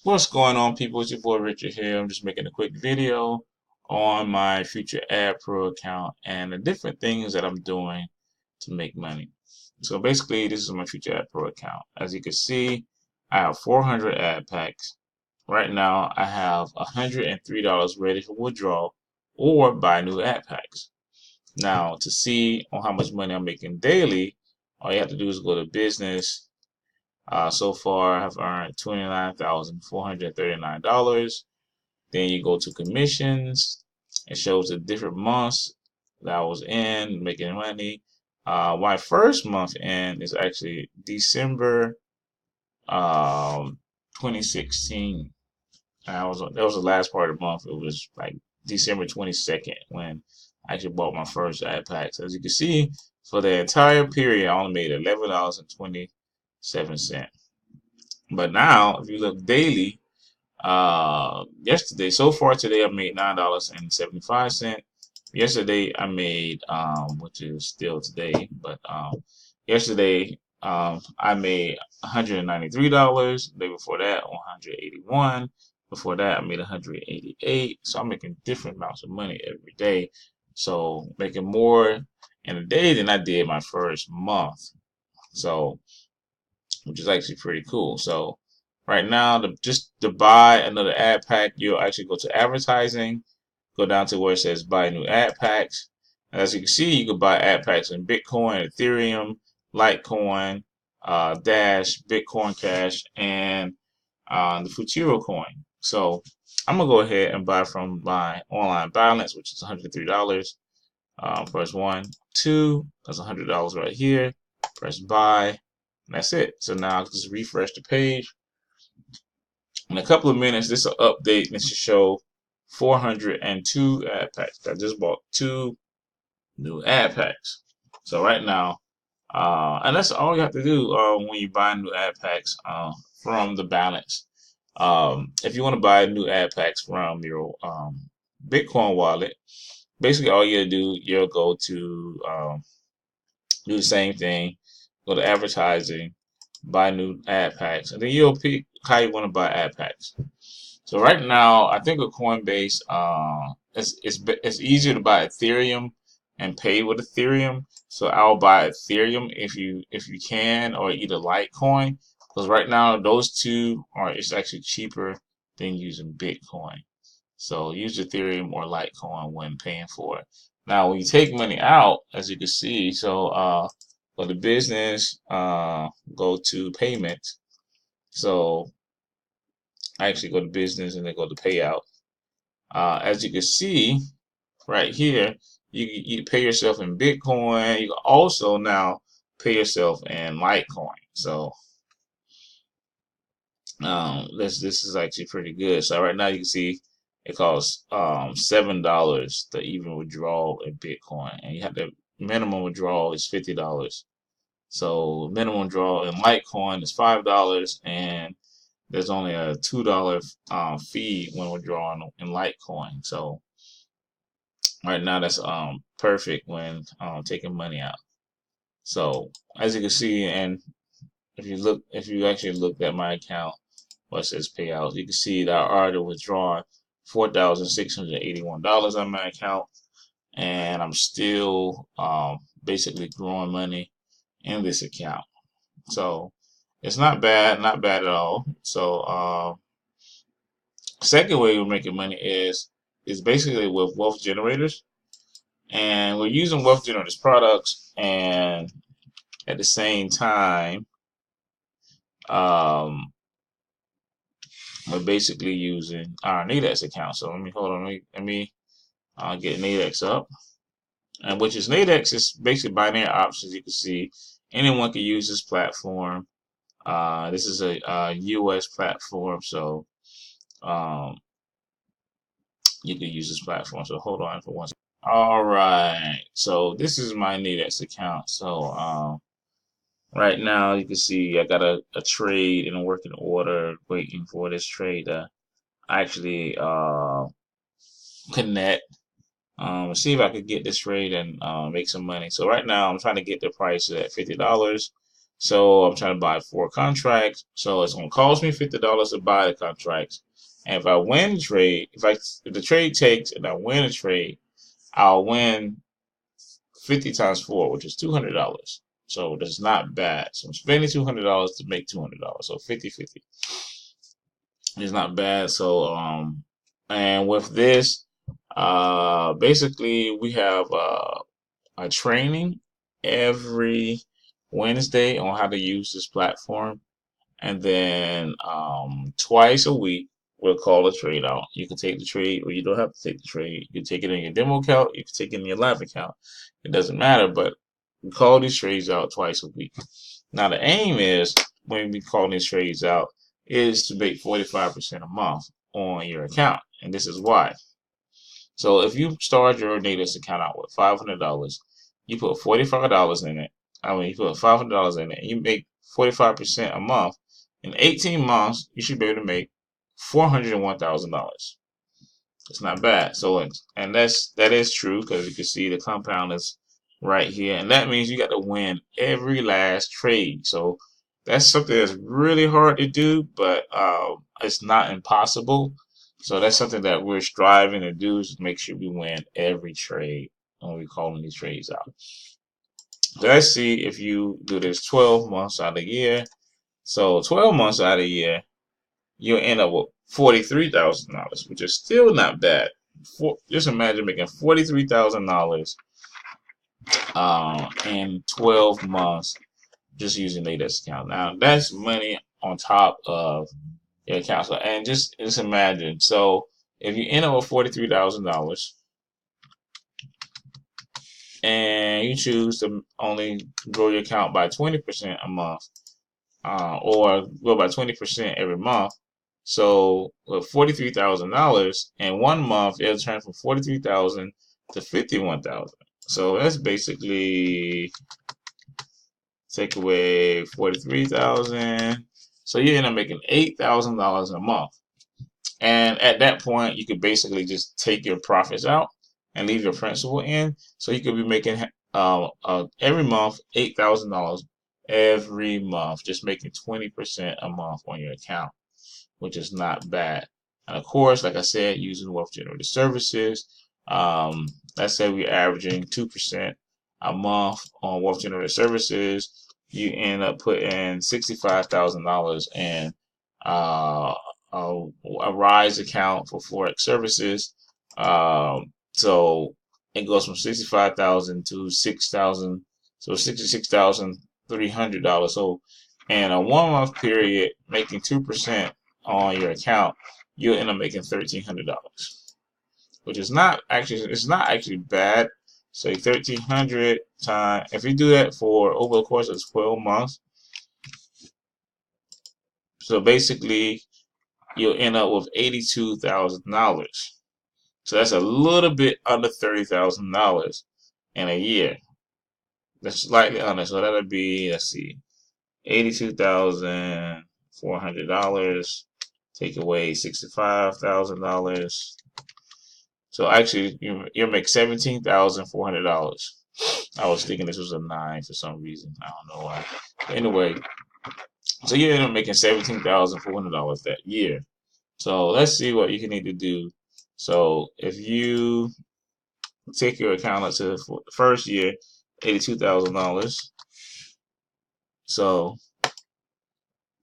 What's going on, people? It's your boy Richard here. I'm just making a quick video on my Futureadpro account and the different things that I'm doing to make money. So basically, this is my Futureadpro account. As you can see, I have 400 ad packs. Right now, I have $103 ready for withdrawal or buy new ad packs. Now, to see on how much money I'm making daily, all you have to do is go to business. So far, I have earned $29,439. Then you go to commissions. It shows the different months that I was in making money. My first month in is actually December 2016. That was the last part of the month. It was like December 22nd when I actually bought my first ad packs. As you can see, for the entire period, I only made $11.27. But now, if you look daily, yesterday, so far today, I made $9.75. Yesterday, I made, which is still today, but yesterday, I made $193. The day before that, 181. Before that, I made 188. So I'm making different amounts of money every day. So making more in a day than I did my first month. So which is actually pretty cool. So right now, just to buy another ad pack, you'll actually go to advertising, go down to where it says buy new ad packs. And as you can see, you can buy ad packs in Bitcoin, Ethereum, Litecoin, Dash, Bitcoin Cash, and the Futuro coin. So I'm gonna go ahead and buy from my online balance, which is $103. Press one, two, that's $100 right here. Press buy, and that's it. So now I'll just refresh the page. In a couple of minutes, this will update and it should show 402 ad packs. I just bought two new ad packs. So right now, and that's all you have to do when you buy new ad packs from the balance. If you want to buy new ad packs from your Bitcoin wallet, basically all you gotta do, you'll go to do the same thing, go to advertising, buy new ad packs, and then you'll pick how you want to buy ad packs. So right now, I think with Coinbase, it's easier to buy Ethereum and pay with Ethereum. So I'll buy Ethereum if you can, or either Litecoin, because right now those two are it's actually cheaper than using Bitcoin. So use Ethereum or Litecoin when paying for it. Now, when you take money out, as you can see, so go to business, go to payment. So I actually go to business and then go to payout. As you can see right here, you pay yourself in Bitcoin. You can also now pay yourself in Litecoin. So this is actually pretty good. So right now you can see it costs $7 to even withdraw in Bitcoin, and you have the minimum withdrawal is $50. So minimum withdrawal in Litecoin is $5, and there's only a $2 fee when withdrawing in Litecoin. So right now that's perfect when taking money out. So as you can see, and if you actually look at my account, what says payouts, you can see that I already withdrawn $4,681 on my account, and I'm still basically growing money in this account. So it's not bad, not bad at all. So second way we're making money is basically with wealth generators, and we're using wealth generators products, and at the same time, um, we're basically using our Nadex account. So let me hold on, let me get Nadex up, and which is Nadex is basically binary options. You can see anyone can use this platform. This is a US platform, so um, you can use this platform. So hold on for one second. All right, so this is my Nadex account. So right now you can see I got a trade in a working order, waiting for this trade to actually connect. See if I could get this trade and make some money. So right now I'm trying to get the price at $50. So I'm trying to buy 4 contracts. So it's gonna cost me $50 to buy the contracts. And if I win the trade, if the trade takes and I win a trade, I'll win 50 times 4, which is $200. So that's not bad. So I'm spending $200 to make $200. So 50-50 is not bad. So and with this, basically we have a training every Wednesday on how to use this platform, and then twice a week we'll call a trade out. You can take the trade, or you don't have to take the trade. You can take it in your demo account. You can take it in your live account. It doesn't matter, but we call these trades out twice a week. Now the aim is, when we call these trades out, is to make 45% a month on your account, and this is why. So if you start your Nadex account out with $500, you put $45 in it. You put $500 in it, and you make 45% a month. In 18 months, you should be able to make $401,000. It's not bad. So, and that is true, because you can see the compound is right here, and that means you got to win every last trade. So that's something that's really hard to do, but it's not impossible. So that's something that we're striving to do, is make sure we win every trade when we calling these trades out. So let's see if you do this 12 months out of the year. So 12 months out of the year, you'll end up with $43,000, which is still not bad. Just imagine making $43,000 in 12 months just using Nadex account. Now that's money on top of your account. So, and just imagine. So if you end up with $43,000 and you choose to only grow your account by 20% a month, or grow by 20% every month. So with $43,000 in 1 month, it'll turn from 43,000 to 51,000. So that's basically, take away 43,000. So you end up making $8,000 a month. And at that point, you could basically just take your profits out and leave your principal in. So you could be making every month $8,000 every month, just making 20% a month on your account, which is not bad. And of course, like I said, using wealth generated services, let's say we're averaging 2% a month on wealth generated services, you end up putting $65,000 in a Rise account for Forex services. So it goes from 65,000 to 6,000, so $66,300. So in a 1 month period, making 2% on your account, you'll end up making $1,300, which is not actually bad. So 1,300 times, if you do that for over the course of 12 months, so basically you'll end up with $82,000. So that's a little bit under $30,000 in a year. That's slightly under. So that'll be, let's see, $82,400. Take away $65,000. So actually, you make $17,400. I was thinking this was a 9 for some reason. I don't know why. But anyway, so you end up making $17,400 that year. So let's see what you need to do. So if you take your account up to the first year, $82,000. So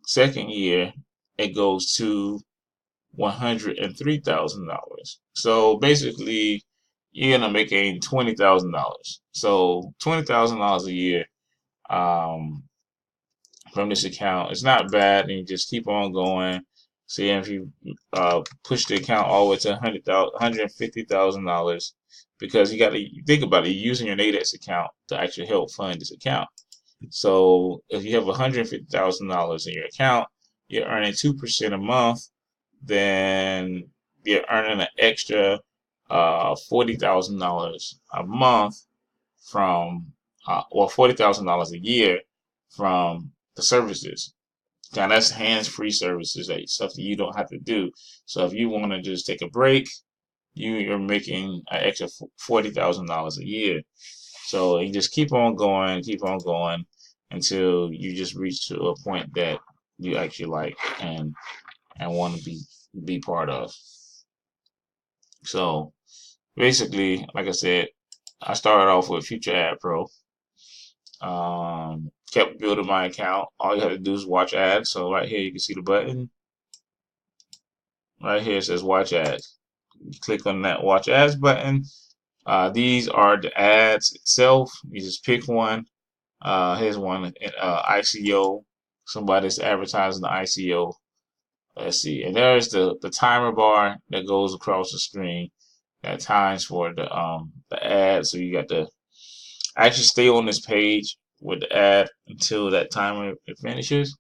second year, it goes to $103,000. So basically, you're gonna making $20,000. So $20,000 a year from this account. It's not bad, and you just keep on going. See, if you push the account all the way to $150,000, because you got to think about it, you're using your Nadex account to actually help fund this account. So if you have $150,000 in your account, you're earning 2% a month, then you're earning an extra $40,000 a month from, or $40,000 a year from the services. Now that's hands-free services, that stuff that you don't have to do. So if you want to just take a break, you're making an extra $40,000 a year. So you just keep on going, until you just reach to a point that you actually like and want to be part of. So basically, like I said, I started off with Futureadpro. Kept building my account. All you have to do is watch ads. So right here you can see the button. Right here it says watch ads. You click on that watch ads button. These are the ads itself. You just pick one. Here's one, ICO. Somebody's advertising the ICO. Let's see. And there's the timer bar that goes across the screen that times for the ad. So you got to actually stay on this page with the ad until that timer finishes.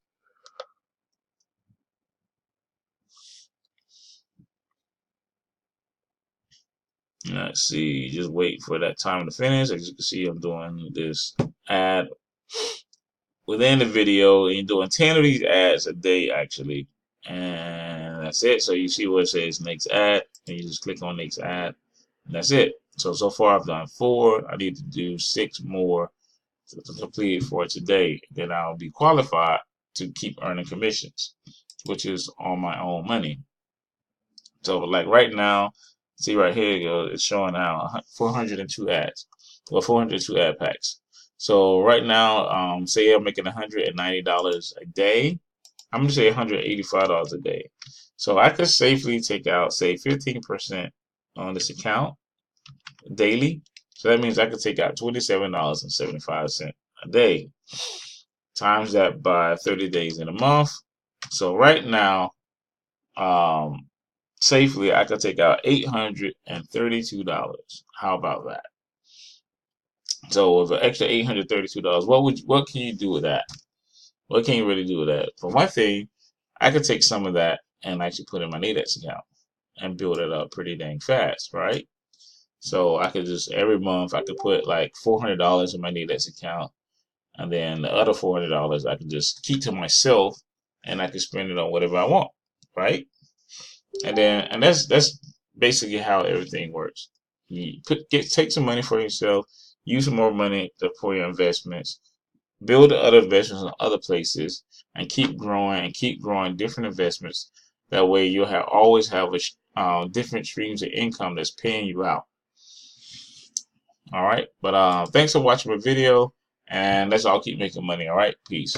Let's see, just wait for that timer to finish. As you can see, I'm doing this ad within the video, and you're doing 10 of these ads a day actually, and that's it. So you see where it says next ad, and you just click on next ad, and that's it. So far I've done 4. I need to do 6 more to complete it for today. Then I'll be qualified to keep earning commissions, which is on my own money. So like right now, see right here, it's showing now 402 ads, well 402 ad packs. So right now, say I'm making $190 a day. I'm gonna say $185 a day. So I could safely take out, say, 15% on this account daily. So that means I could take out $27.75 a day. Times that by 30 days in a month. So right now, safely I could take out $832. How about that? So with an extra $832, what can you do with that? What can you really do with that? For one thing, I could take some of that and actually put in my Nadex account and build it up pretty dang fast, right? So I could just every month I could put like $400 in my Nadex account, and then the other $400 I could just keep to myself, and I could spend it on whatever I want, right? And that's basically how everything works. You take some money for yourself, use some more money for your investments, build other investments in other places, and keep growing different investments. That way you'll always have different streams of income that's paying you out. All right, but thanks for watching my video, and let's all keep making money. All right, peace.